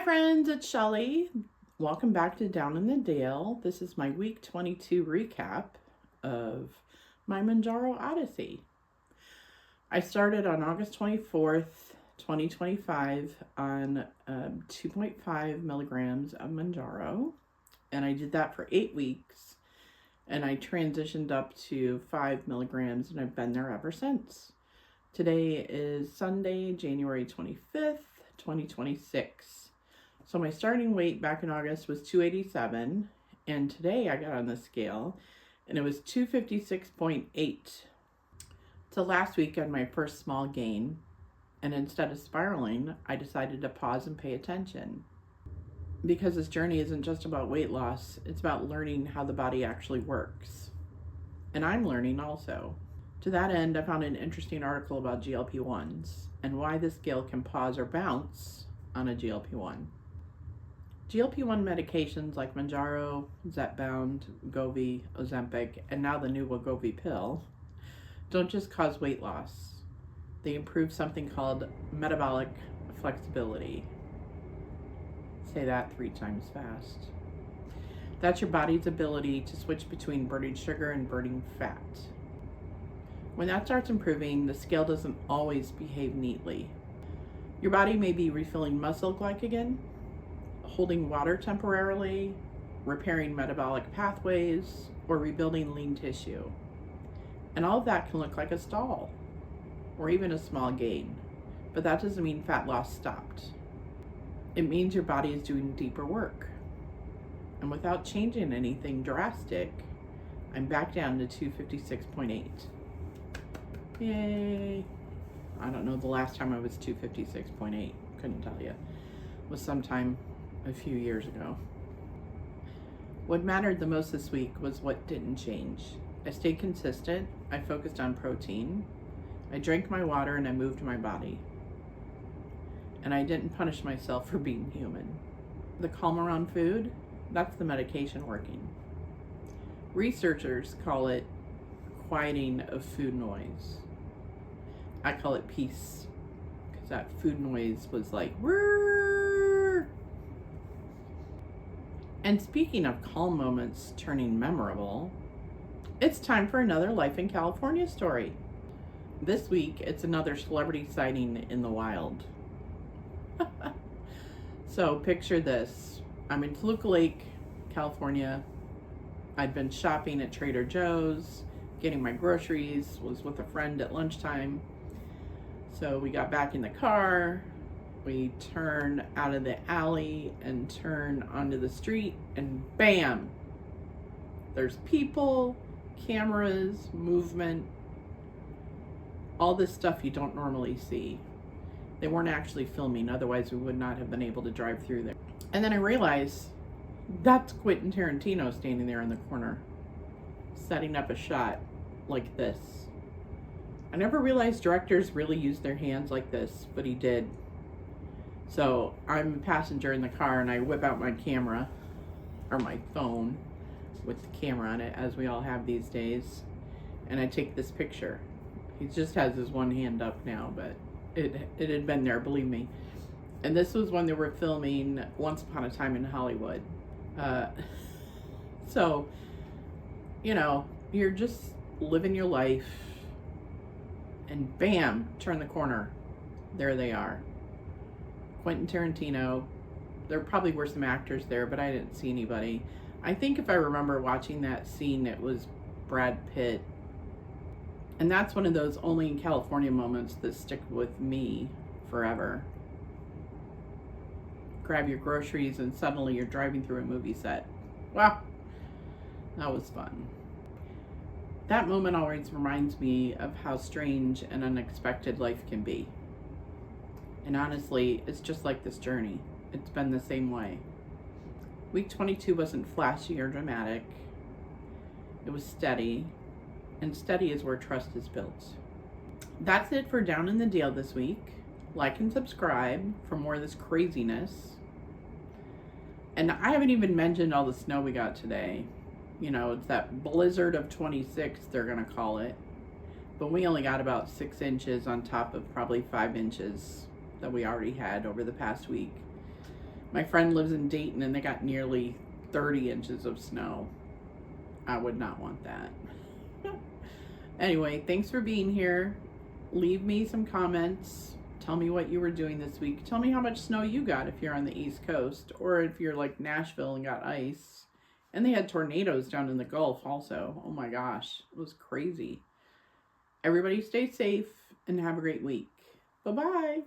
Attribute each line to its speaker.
Speaker 1: friends, it's Shelly. Welcome back to Down in the Dale. This is my week 22 recap of my Mounjaro Odyssey. I started on August 24th, 2025 on 2.5 milligrams of Mounjaro, and I did that for 8 weeks, and I transitioned up to 5 milligrams, and I've been there ever since. Today is Sunday, January 25th, 2026. So my starting weight back in August was 287, and today I got on the scale and it was 256.8. So last week I had my first small gain, and instead of spiraling, I decided to pause and pay attention. Because this journey isn't just about weight loss, it's about learning how the body actually works. And I'm learning also. To that end, I found an interesting article about GLP-1s and why the scale can pause or bounce on a GLP-1. GLP-1 medications like Mounjaro, Zepbound, Wegovy, Ozempic, and now the new Wegovy pill don't just cause weight loss. They improve something called metabolic flexibility. Say that 3 times fast. That's your body's ability to switch between burning sugar and burning fat. When that starts improving, the scale doesn't always behave neatly. Your body may be refilling muscle glycogen, holding water temporarily, repairing metabolic pathways, or rebuilding lean tissue. And all of that can look like a stall, or even a small gain, but that doesn't mean fat loss stopped. It means your body is doing deeper work. And without changing anything drastic, I'm back down to 256.8. Yay! I don't know the last time I was 256.8, couldn't tell you. It was sometime a few years ago. What mattered the most this week was what didn't change. I stayed consistent, I focused on protein, I drank my water, and I moved my body. And I didn't punish myself for being human. The calm around food, that's the medication working. Researchers call it quieting of food noise. I call it peace, because that food noise was like, whirr. And speaking of calm moments turning memorable, it's time for another Life in California story. This week, it's another celebrity sighting in the wild. So picture this. I'm in Toluca Lake, California. I'd been shopping at Trader Joe's, getting my groceries, was with a friend at lunchtime. So we got back in the car, we turn out of the alley and turn onto the street, and bam! There's people, cameras, movement, all this stuff you don't normally see. They weren't actually filming, otherwise we would not have been able to drive through there. And then I realized that's Quentin Tarantino standing there in the corner, setting up a shot like this. I never realized directors really use their hands like this, but he did. So I'm a passenger in the car, and I whip out my camera, or my phone with the camera on it, as we all have these days, and I take this picture. He just has his one hand up now, but it had been there, believe me. And this was when they were filming Once Upon a Time in Hollywood. So, you know, you're just living your life, and bam, turn the corner. There they are. Quentin Tarantino. There probably were some actors there, but I didn't see anybody. I think if I remember watching that scene, it was Brad Pitt. And that's one of those only in California moments that stick with me forever. Grab your groceries and suddenly you're driving through a movie set. Wow, that was fun. That moment always reminds me of how strange and unexpected life can be. And honestly, it's just like this journey. It's been the same way. Week 22 wasn't flashy or dramatic. It was steady, and steady is where trust is built. That's it for Down in the Dale this week. Like and subscribe for more of this craziness. And I haven't even mentioned all the snow we got today. You know, it's that blizzard of 26, they're going to call it. But we only got about 6 inches on top of probably 5 inches that we already had over the past week. My friend lives in Dayton and they got nearly 30 inches of snow. I would not want that. Anyway, thanks for being here. Leave me some comments. Tell me what you were doing this week. Tell me how much snow you got if you're on the East Coast, or if you're like Nashville and got ice. And they had tornadoes down in the Gulf also. Oh my gosh, it was crazy. Everybody stay safe and have a great week. Bye-bye.